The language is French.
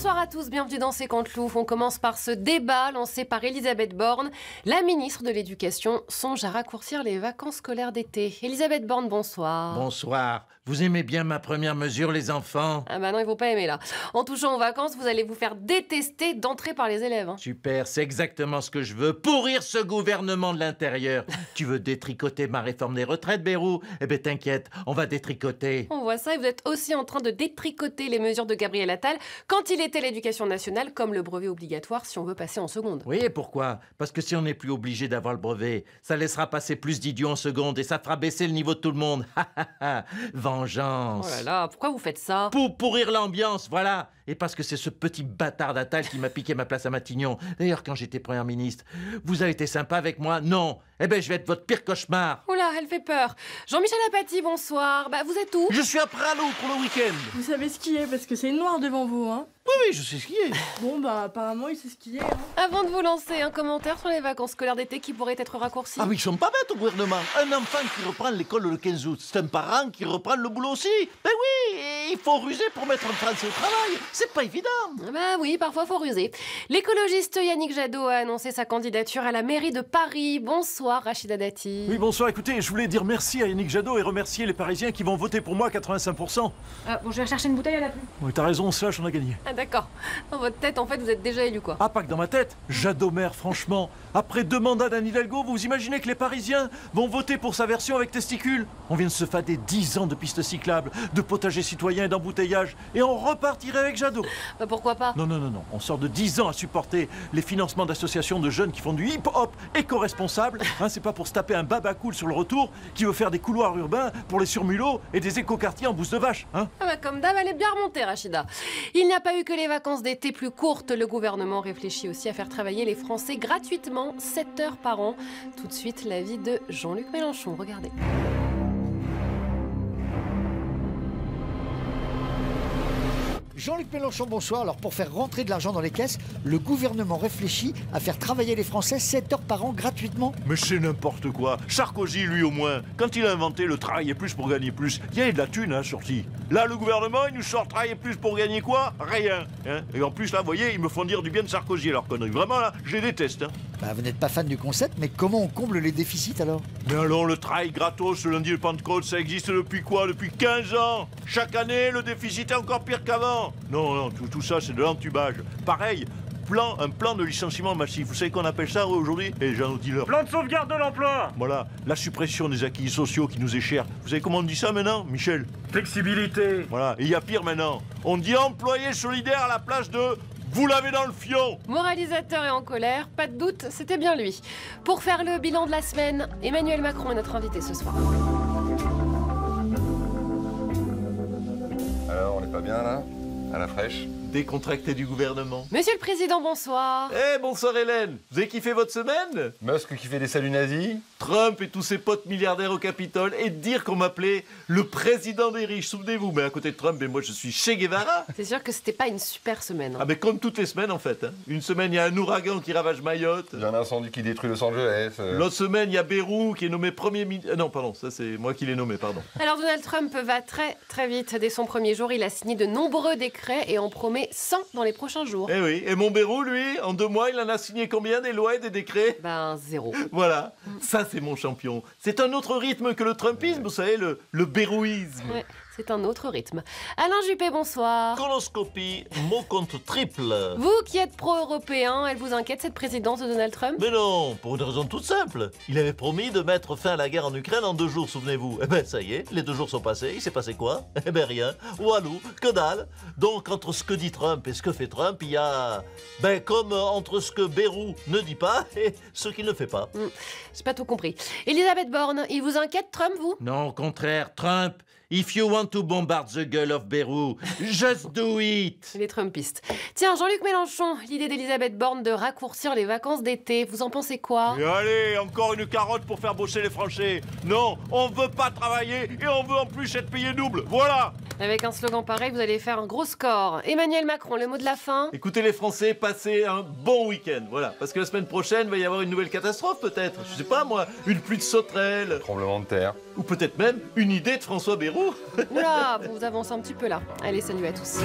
Bonsoir à tous, bienvenue dans C'est Contre Loup. On commence par ce débat lancé par Elisabeth Borne. La ministre de l'Éducation songe à raccourcir les vacances scolaires d'été. Elisabeth Borne, bonsoir. Bonsoir. Vous aimez bien ma première mesure, les enfants? Ah bah non, ils vont pas aimer là. En touchant aux vacances, vous allez vous faire détester d'entrer par les élèves. Super, c'est exactement ce que je veux. Pourrir ce gouvernement de l'intérieur. Tu veux détricoter ma réforme des retraites, Bérou? Eh ben t'inquiète, on va détricoter. On voit ça et vous êtes aussi en train de détricoter les mesures de Gabriel Attal quand il était à l'éducation nationale, comme le brevet obligatoire si on veut passer en seconde. Oui, et pourquoi? Parce que si on n'est plus obligé d'avoir le brevet, ça laissera passer plus d'idiots en seconde et ça fera baisser le niveau de tout le monde. Vengeance. Oh là là, pourquoi vous faites ça? Pour pourrir l'ambiance, voilà. Et parce que c'est ce petit bâtard d'Attal qui m'a piqué ma place à Matignon. D'ailleurs, quand j'étais Première ministre, vous avez été sympa avec moi? Non. Eh ben, je vais être votre pire cauchemar. Oula, elle fait peur. Jean-Michel Apathy, bonsoir. Bah, vous êtes où? Je suis à Pralot pour le week-end. Vous savez skier parce que c'est une noire devant vous, hein. Oui, je sais skier. Bon, bah apparemment il sait skier, hein. Avant de vous lancer, un commentaire sur les vacances scolaires d'été qui pourraient être raccourcies. Ah oui, ils sont pas bêtes au gouvernement. Un enfant qui reprend l'école le 15 août, c'est un parent qui reprend le boulot aussi. Ben oui, il faut ruser pour mettre un Français au travail. C'est pas évident. Bah oui, parfois faut ruser. L'écologiste Yannick Jadot a annoncé sa candidature à la mairie de Paris. Bonsoir Rachida Dati. Oui, bonsoir. Écoutez, je voulais dire merci à Yannick Jadot et remercier les Parisiens qui vont voter pour moi à 85%. Bon, je vais chercher une bouteille à la pluie. Oui, t'as raison, slash, on a gagné. Ah d'accord. Dans votre tête, en fait, vous êtes déjà élu quoi. Ah, pas que dans ma tête. Jadot maire, franchement. Après 2 mandats d'Anne Hidalgo, vous imaginez que les Parisiens vont voter pour sa version avec testicules? On vient de se fader 10 ans de pistes cyclables, de potagers citoyens et d'embouteillages. Et on repartirait avec Jadot. Bah pourquoi pas? Non. On sort de 10 ans à supporter les financements d'associations de jeunes qui font du hip-hop éco-responsable. Hein, c'est pas pour se taper un baba cool sur le retour qui veut faire des couloirs urbains pour les surmulots et des éco-quartiers en bouse de vache. Hein. Ah bah comme d'hab, elle est bien remontée Rachida. Il n'y a pas eu que les vacances d'été plus courtes. Le gouvernement réfléchit aussi à faire travailler les Français gratuitement 7 heures par an. Tout de suite, l'avis de Jean-Luc Mélenchon. Regardez. Jean-Luc Mélenchon, bonsoir. Alors pour faire rentrer de l'argent dans les caisses, le gouvernement réfléchit à faire travailler les Français 7 heures par an gratuitement. Mais c'est n'importe quoi. Sarkozy, lui au moins, quand il a inventé le travailler plus pour gagner plus, il y avait de la thune, hein, sorti. Là, le gouvernement, il nous sort travailler plus pour gagner quoi? Rien. Hein. Et en plus, là, vous voyez, ils me font dire du bien de Sarkozy, alors conneries. Vraiment, là, je les déteste. Hein. Bah, vous n'êtes pas fan du concept, mais comment on comble les déficits alors? Mais alors, le travail gratos, le lundi de Pentecôte, ça existe depuis quoi? Depuis 15 ans. Chaque année, le déficit est encore pire qu'avant. Non, tout ça, c'est de l'entubage. Pareil, un plan de licenciement massif. Vous savez qu'on appelle ça aujourd'hui? Et j'en dis leur. Plan de sauvegarde de l'emploi. Voilà, la suppression des acquis sociaux qui nous est chère. Vous savez comment on dit ça maintenant, Michel? Flexibilité. Voilà, et il y a pire maintenant. On dit employé solidaire à la place de vous l'avez dans le fion. Moralisateur et en colère, pas de doute, c'était bien lui. Pour faire le bilan de la semaine, Emmanuel Macron est notre invité ce soir. Alors, on n'est pas bien là? À la fraîche? Décontracté du gouvernement. Monsieur le Président, bonsoir. Eh, bonsoir Hélène. Vous avez kiffé votre semaine? Musk qui fait des saluts nazis? Trump et tous ses potes milliardaires au Capitole, et dire qu'on m'appelait le président des riches, souvenez-vous. Mais à côté de Trump, moi je suis Che Guevara. C'est sûr que c'était pas une super semaine. Ah mais comme toutes les semaines en fait. Hein. Une semaine, il y a un ouragan qui ravage Mayotte. Il y a un incendie qui détruit Los Angeles. L'autre semaine, il y a Bérou qui est nommé premier ministre. Non, pardon, ça c'est moi qui l'ai nommé, pardon. Alors Donald Trump va très très vite. Dès son premier jour, il a signé de nombreux décrets et en promet 100 dans les prochains jours. Eh oui, et mon Bérou, lui, en 2 mois, il en a signé combien des lois et des décrets? Ben 0. Voilà, ça c'est mon champion. C'est un autre rythme que le Trumpisme, vous savez, le bérouisme. Ouais, c'est un autre rythme. Alain Juppé, bonsoir. Coloscopie, mot compte triple. Vous qui êtes pro-européen, elle vous inquiète cette présidence de Donald Trump? Mais non, pour une raison toute simple. Il avait promis de mettre fin à la guerre en Ukraine en 2 jours, souvenez-vous. Eh ben ça y est, les 2 jours sont passés, il s'est passé quoi? Eh ben rien, walou, que dalle. Donc entre ce que dit Trump et ce que fait Trump, il y a... Ben comme entre ce que Bérou ne dit pas et ce qu'il ne fait pas. J'ai pas tout compris. Elisabeth Borne, il vous inquiète Trump, vous? Non, au contraire, Trump. If you want to bombard the gull of Bérou, just do it. Les Trumpistes. Tiens, Jean-Luc Mélenchon, l'idée d'Elisabeth Borne de raccourcir les vacances d'été, vous en pensez quoi? Et allez, encore une carotte pour faire bosser les Français. Non, on veut pas travailler et on veut en plus être payé double. Voilà. Avec un slogan pareil, vous allez faire un gros score. Emmanuel Macron, le mot de la fin? Écoutez les Français, passez un bon week-end. Voilà, parce que la semaine prochaine, il va y avoir une nouvelle catastrophe peut-être. Je sais pas moi, une pluie de sauterelles. Tremblement de terre. Ou peut-être même une idée de François Bayrou. Oula, vous avancez un petit peu là. Allez, salut à tous.